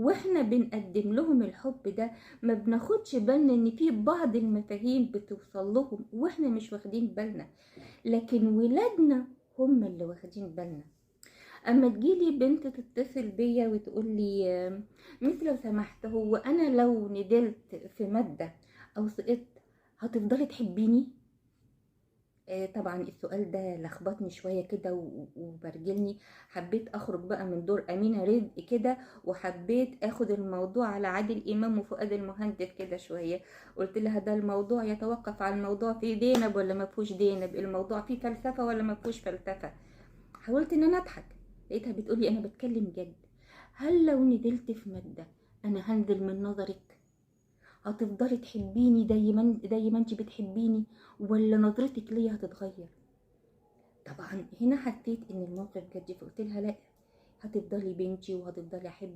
واحنا بنقدم لهم الحب ده ما بناخدش بالنا ان في بعض المفاهيم بتوصل لهم واحنا مش واخدين بالنا، لكن ولادنا هم اللي واخدين بالنا. اما تجيلي بنت تتصل بيا وتقول لي ميس لو سمحت، هو انا لو ندلت في مادة او سقطت هتفضلي تحبيني؟ طبعا السؤال ده لخبطني شوية كده وبرجلني. حبيت اخرج بقى من دور امينة رزق كده، وحبيت اخد الموضوع على عادل امام وفؤاد المهندس كده شوية. قلت لها ده الموضوع يتوقف على الموضوع فيه دينب ولا ما فيهوش دينب، الموضوع فيه فلسفة ولا ما فيهوش فلسفة. حاولت ان انا اضحك، لقيتها بتقولي انا بتكلم جد. هل لو ندلت في مادة انا هنزل من نظرك؟ هتفضلي تحبيني زي ما انت بتحبيني، ولا نظرتك ليا هتتغير؟ طبعا هنا حسيت ان الموقف جد، فقلت لها لا، هتفضلي بنتي وهتفضلي احبك